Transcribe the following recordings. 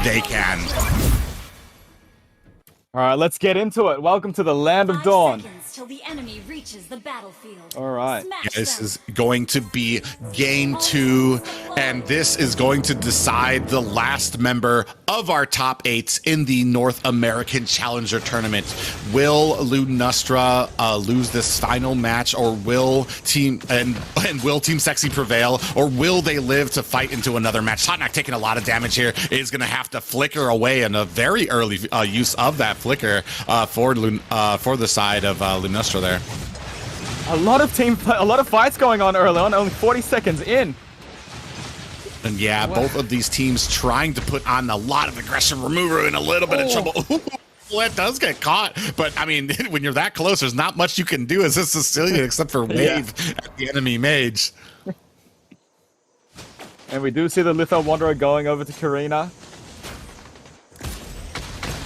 they can. All right, let's get into it. Welcome to the Land of Dawn. Till the enemy reaches the battlefield. All right. This is going to be game 2, and this is going to decide the last member of our top 8 in the North American Challenger Tournament. Will Lunastra lose this final match, or will Team will Team Sexi prevail, or will they live to fight into another match? NACT taking a lot of damage here, is going to have to flicker away, and a very early use of that flicker for the side of Lunastra there. A lot of fights going on early on. Only 40 seconds in. And yeah, both of these teams trying to put on a lot of aggression. Remover in a little bit of trouble. Well, it does get caught, but I mean, when you're that close, there's not much you can do as a Sicilian except for wave at the enemy mage. And we do see the Litho Wanderer going over to Karina.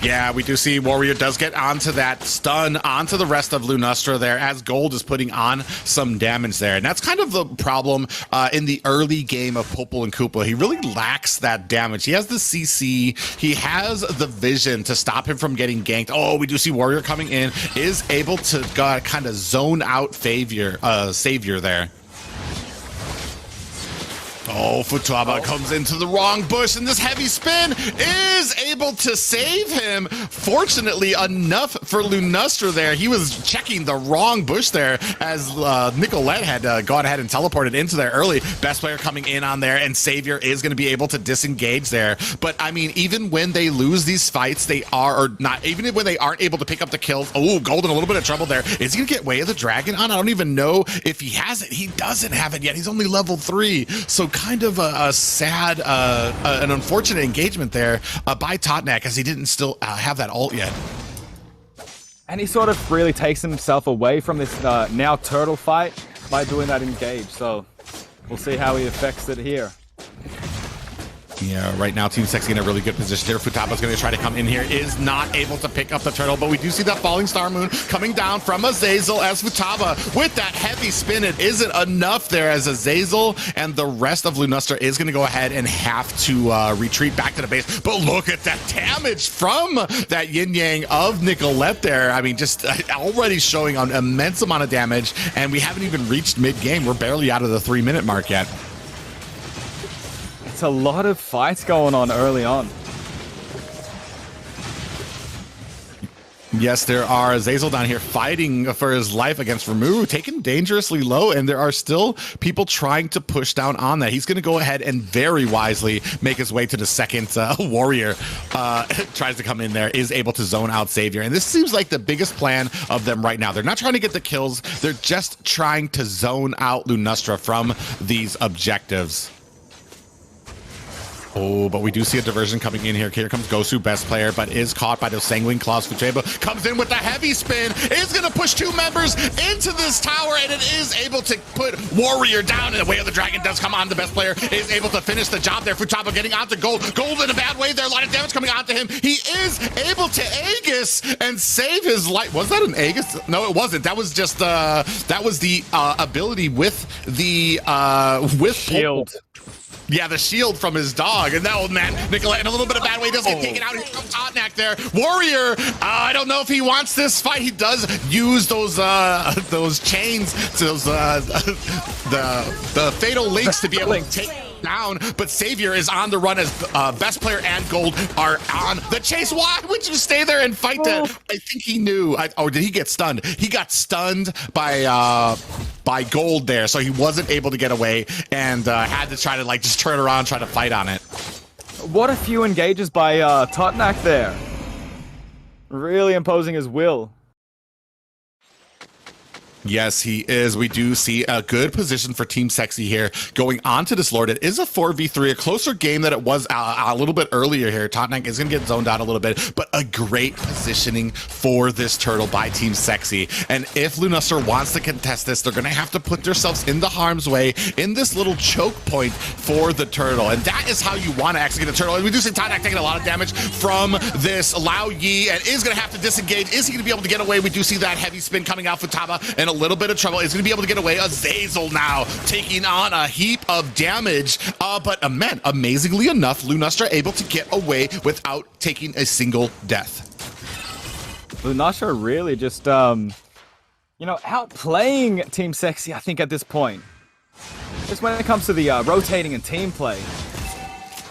Yeah, we do see Warrior does get onto that stun onto the rest of Lunastra there, as Gold is putting on some damage there. And that's kind of the problem in the early game of Popol and Koopa. He really lacks that damage. He has the CC. He has the vision to stop him from getting ganked. Oh, we do see Warrior coming in, is able to kind of zone out Savior there. Oh, Futaba comes into the wrong bush, and this heavy spin is able to save him. Fortunately enough for Lunastra there. He was checking the wrong bush there as Nicolette had gone ahead and teleported into there early. Best player coming in on there, and Savior is going to be able to disengage there. But, I mean, even when they lose these fights, they are, or not, even when they aren't able to pick up the kills. Oh, Gold in a little bit of trouble there. Is he going to get Way of the Dragon on? I don't even know if he has it. He doesn't have it yet. He's only level 3. So kind of a sad, an unfortunate engagement there by NACT, as he didn't still have that ult yet. And he sort of really takes himself away from this now turtle fight by doing that engage. So we'll see how he affects it here. Yeah, right now Team Sexi in a really good position here. Futaba's going to try to come in here, is not able to pick up the turtle, but we do see that falling star moon coming down from Azazel as Futaba with that heavy spin. It isn't enough there, as Azazel and the rest of Lunastra is going to go ahead and have to retreat back to the base. But look at that damage from that yin-yang of Nicolette there. I mean, just already showing an immense amount of damage, and we haven't even reached mid-game. We're barely out of the 3-minute mark yet. It's a lot of fights going on early on. Yes, there are. Azazel down here fighting for his life against Ramu, taken dangerously low, and there are still people trying to push down on that. He's going to go ahead and very wisely make his way to the second. Warrior tries to come in there, is able to zone out Savior. And this seems like the biggest plan of them right now. They're not trying to get the kills. They're just trying to zone out Lunastra from these objectives. Oh, but we do see a diversion coming in here. Here comes Gosu, best player, but is caught by those Sanguine Claws. Futaba comes in with the heavy spin, is going to push 2 members into this tower, and it is able to put Warrior down, and the Way of the Dragon does come on. The best player is able to finish the job there. Futaba getting onto Gold. Gold in a bad way there. A lot of damage coming onto him. He is able to Aegis and save his life. Was that an Aegis? No, it wasn't. That was just, that was the ability with the, with Shield. Yeah, the shield from his dog. And that old man, Nicolette, in a little bit of bad way, does get taken out. Here comes NACT there. Warrior, I don't know if he wants this fight. He does use those chains, those the fatal links to be able to take down, but Savior is on the run as best player and Gold are on the chase. Why would you stay there and fight that? I think he knew. Or did he get stunned? He got stunned by Gold there, so he wasn't able to get away and had to try to like just turn around, try to fight on it. What a few engages by NACT there. Really imposing his will. Yes, he is. We do see a good position for Team Sexi here going on to this Lord. It is a 4v3, a closer game than it was a little bit earlier here. NACT is going to get zoned out a little bit, but a great positioning for this turtle by Team Sexi. And if Lunastra wants to contest this, they're going to have to put themselves in the harm's way in this little choke point for the turtle. And that is how you want to execute the turtle. And we do see NACT taking a lot of damage from this Lao Yi and is going to have to disengage. Is he going to be able to get away? We do see that heavy spin coming out for Futaba and a little bit of trouble. Is going to be able to get away. Azazel now taking on a heap of damage. But man, amazingly enough, Lunastra able to get away without taking a single death. Lunastra really just, you know, outplaying Team Sexy, I think, at this point. Just when it comes to the rotating and team play.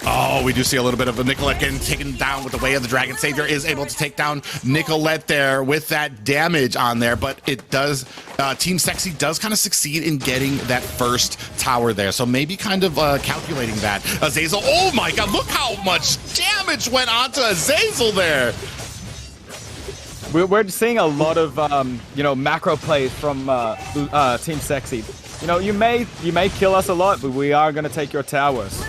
Oh, we do see a little bit of a Nicolette getting taken down with the Way of the Dragon. Savior is able to take down Nicolette there with that damage on there, but it does, Team Sexy does kind of succeed in getting that first tower there. So maybe kind of calculating that. Azazel, oh my god, look how much damage went onto Azazel there. We're seeing a lot of, you know, macro plays from Team Sexy. You know, you may kill us a lot, but we are going to take your towers.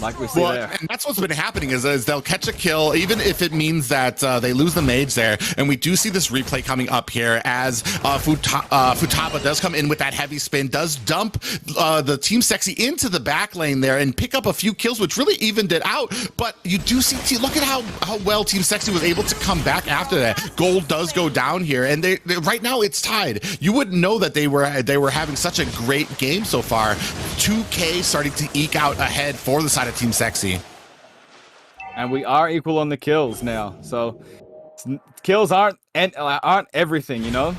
Like we see there. And that's what's been happening is they'll catch a kill, even if it means that they lose the mage there. And we do see this replay coming up here as Futaba does come in with that heavy spin, does dump the Team Sexy into the back lane there and pick up a few kills, which really evened it out. But you do see, look at how well Team Sexy was able to come back after that. Gold does go down here, and they right now it's tied. You wouldn't know that they were having such a great game so far. 2K starting to eke out ahead for the side of Team Sexy. And we are equal on the kills now, so kills aren't everything, you know.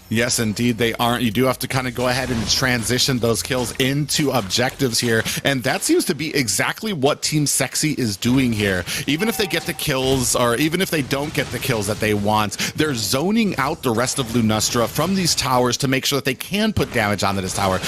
Yes, indeed, they aren't. You do have to kind of go ahead and transition those kills into objectives here. And that seems to be exactly what Team Sexy is doing here. Even if they get the kills, or even if they don't get the kills that they want, they're zoning out the rest of Lunastra from these towers to make sure that they can put damage onto this tower.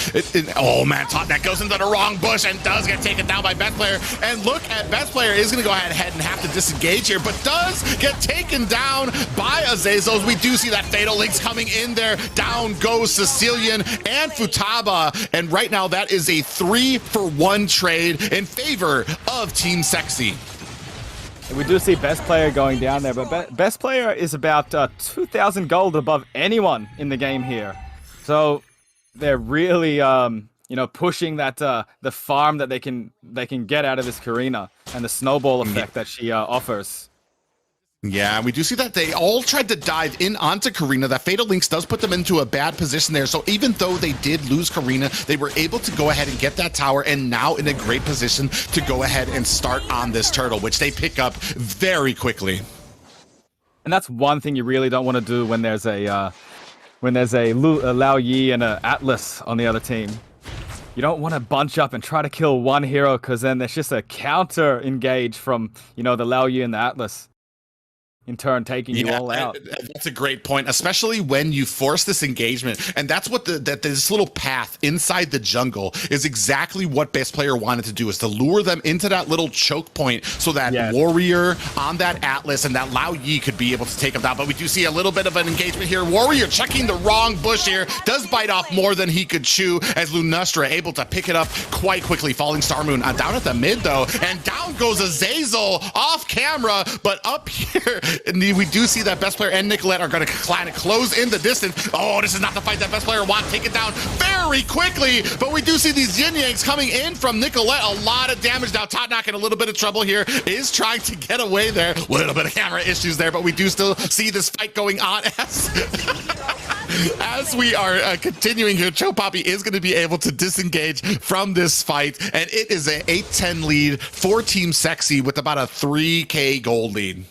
Oh man, Totnet goes into the wrong bush and does get taken down by Best Player. And look at Best Player is going to go ahead and have to disengage here, but does get taken down by Azazel. We do see that Fatal Links coming in there. Down goes Sicilian and Futaba, and right now that is a 3-for-1 trade in favor of Team Sexy. We do see Best Player going down there, but Best Player is about 2,000 gold above anyone in the game here. So they're really, you know, pushing that the farm that they can get out of this Karina and the snowball effect that she offers. Yeah, we do see that they all tried to dive in onto Karina. That Fatal Links does put them into a bad position there. So even though they did lose Karina, they were able to go ahead and get that tower, and now in a great position to go ahead and start on this turtle, which they pick up very quickly. And that's one thing you really don't want to do when there's a Lao Yi and an Atlas on the other team. You don't want to bunch up and try to kill one hero, because then there's just a counter engage from, you know, the Lao Yi and the Atlas, in turn taking you all out. That's a great point, especially when you force this engagement. And that's what this little path inside the jungle is exactly what Best Player wanted to do, is to lure them into that little choke point so that Warrior on that Atlas and that Lao Yi could be able to take them down. But we do see a little bit of an engagement here. Warrior checking the wrong bush here, does bite off more than he could chew, as Lunastra able to pick it up quite quickly. Falling Star Moon down at the mid though, and down goes Azazel off camera, but up here, and we do see that Best Player and Nicolette are going to kind of close in the distance. Oh, this is not the fight that Best Player wants. Take it down very quickly, but we do see these Yin Yangs coming in from Nicolette. A lot of damage now. Totnak in a little bit of trouble here, is trying to get away there. A little bit of camera issues there, but we do still see this fight going on as we are continuing here. Chopoppy is going to be able to disengage from this fight, and it is an 8-10 lead for Team Sexy with about a 3K gold lead.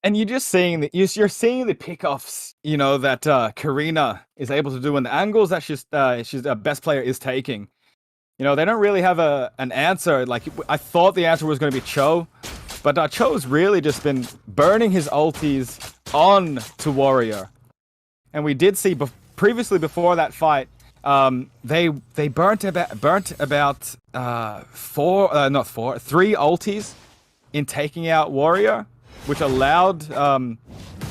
And you're seeing the pickoffs, you know, that Karina is able to do, and the angles that she's Best Player is taking. You know, they don't really have an answer. Like, I thought the answer was going to be Cho, but Cho's really just been burning his ultis on to Warrior. And we did see previously, before that fight, they burnt about 3 ultis in taking out Warrior, which allowed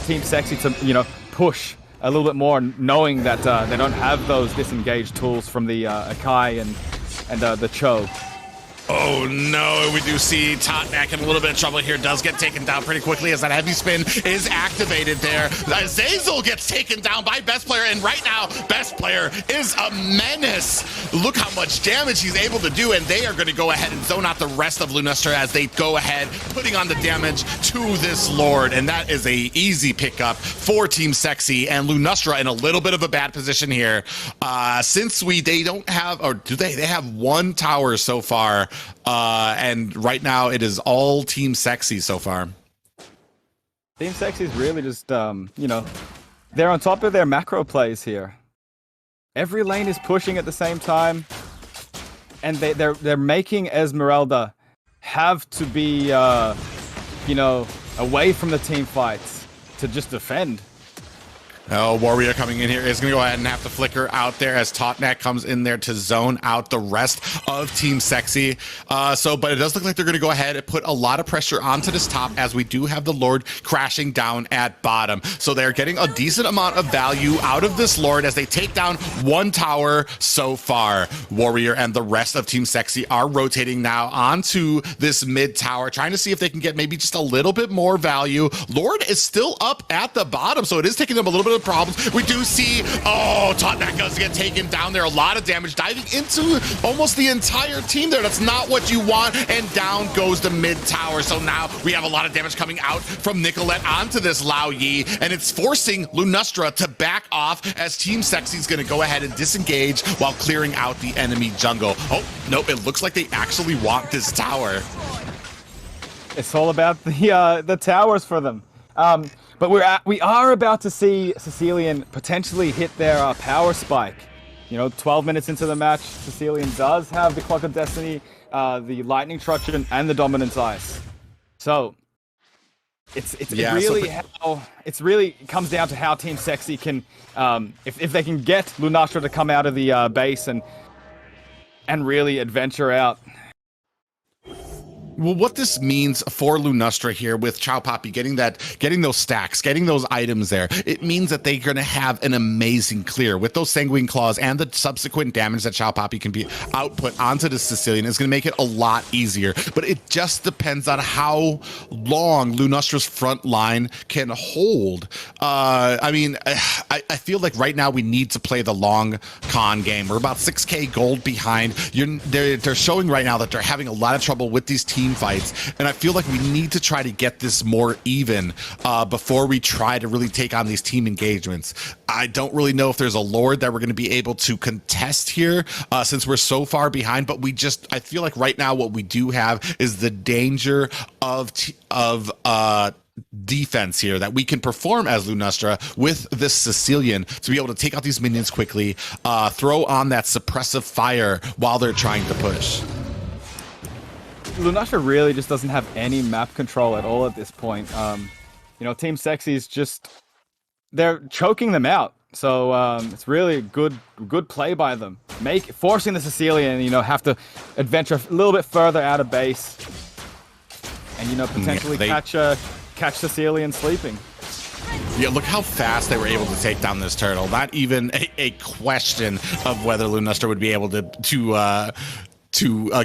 Team Sexy to, you know, push a little bit more, knowing that they don't have those disengaged tools from the Akai and the Cho. Oh no, we do see Totnak in a little bit of trouble here. Does get taken down pretty quickly as that heavy spin is activated there. Zazel gets taken down by Best Player, and right now, Best Player is a menace. Look how much damage he's able to do, and they are going to go ahead and zone out the rest of Lunastra as they go ahead, putting on the damage to this Lord, and that is a easy pickup for Team Sexy, and Lunastra in a little bit of a bad position here. Since they don't have, or do they? They have one tower so far. And right now it is all Team Sexy so far. Team Sexy is really just, you know, they're on top of their macro plays here. Every lane is pushing at the same time, and they're making Esmeralda have to be, you know, away from the team fights to just defend. Oh, Warrior coming in here is going to go ahead and have to flicker out there as Totnak comes in there to zone out the rest of Team Sexy. But it does look like they're going to go ahead and put a lot of pressure onto this top as we do have the Lord crashing down at bottom. So they're getting a decent amount of value out of this Lord as they take down one tower so far. Warrior and the rest of Team Sexy are rotating now onto this mid tower, trying to see if they can get maybe just a little bit more value. Lord is still up at the bottom, so it is taking them a little bit of problems. We do see, Totnak does get taken down there. A lot of damage diving into almost the entire team there. That's not what you want. And down goes the mid tower. So now we have a lot of damage coming out from Nicolette onto this Lao Yi, and it's forcing Lunastra to back off as Team Sexy is going to go ahead and disengage while clearing out the enemy jungle. Oh, no, it looks like they actually want this tower. It's all about the towers for them. But we are about to see Sicilian potentially hit their power spike. You know, 12 minutes into the match, Sicilian does have the Clock of Destiny, the Lightning Truncheon, and the Dominance Ice. So it really comes down to how Team Sexy can, if they can get Lunastra to come out of the base and really adventure out. Well, what this means for Lunastra here with Chow Poppy getting those stacks, getting those items there, it means that they're going to have an amazing clear with those Sanguine Claws and the subsequent damage that Chow Poppy can be output onto the Sicilian is going to make it a lot easier. But it just depends on how long Lunastra's front line can hold. I mean, I feel like right now we need to play the long con game. We're about 6K gold behind. They're showing right now that they're having a lot of trouble with these team fights, and I feel like we need to try to get this more even before we try to really take on these team engagements. I don't really know if there's a Lord that we're going to be able to contest here since we're so far behind, but I feel like right now what we do have is the danger of defense here that we can perform as Lunastra with this Sicilian to be able to take out these minions quickly, throw on that suppressive fire while they're trying to push. Lunastra really just doesn't have any map control at all at this point. You know, Team Sexy is just, they're choking them out. So it's really good play by them. Forcing the Sicilian, you know, have to adventure a little bit further out of base, and you know, potentially catch Sicilian sleeping. Yeah, look how fast they were able to take down this turtle. Not even a question of whether Lunastra would be able to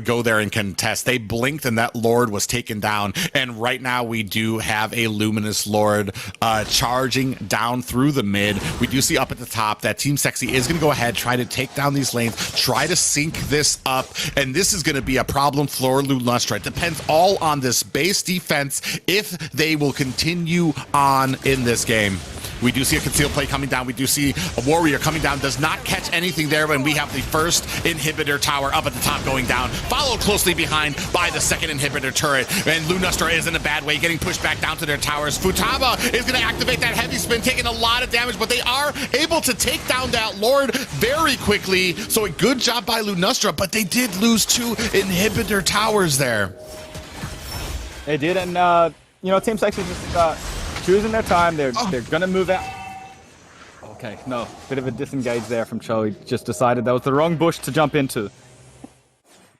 go there and contest. They blinked and that Lord was taken down, and right now we do have a Luminous Lord charging down through the mid. We do see up at the top that Team Sexy is going to go ahead, try to take down these lanes, try to sync this up, and this is going to be a problem for Lunastra. It depends all on this base defense if they will continue on in this game. We do see a concealed play coming down. We do see a Warrior coming down. Does not catch anything there when we have the first inhibitor tower up at the top going down, followed closely behind by the second inhibitor turret. And Lunastra is in a bad way, getting pushed back down to their towers. Futaba is going to activate that heavy spin, taking a lot of damage, but they are able to take down that Lord very quickly. So a good job by Lunastra, but they did lose 2 inhibitor towers there. They did, and you know, Team Sexy just choosing their time. They're gonna move out. Okay, no, bit of a disengage there from Cho. He just decided that was the wrong bush to jump into.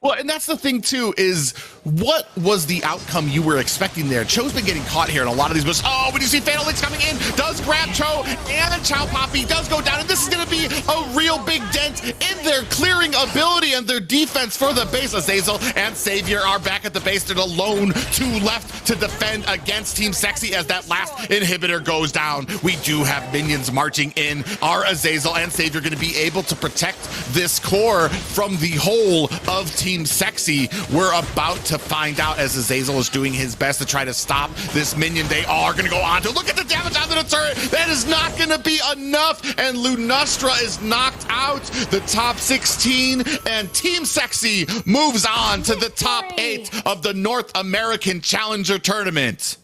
Well, and that's the thing too, is what was the outcome you were expecting there? Cho's been getting caught here in a lot of these bushes. Oh, when you see Fatal Links coming in, does grab Cho, and then Chow Poppy does go down, and this is going to be a real big dent in their clearing ability and their defense for the base. Azazel and Savior are back at the base. They're the lone two left to defend against Team Sexy as that last inhibitor goes down. We do have minions marching in. Are Azazel and Savior going to be able to protect this core from the whole of Team Sexy? We're about to find out as Azazel is doing his best to try to stop this minion. They are going to go on to look at the damage onto the turret. That is not going to be enough, and Lunastra is knocked out. The top 16 and Team Sexy moves on to the top 8 of the North American Challenger Tournament.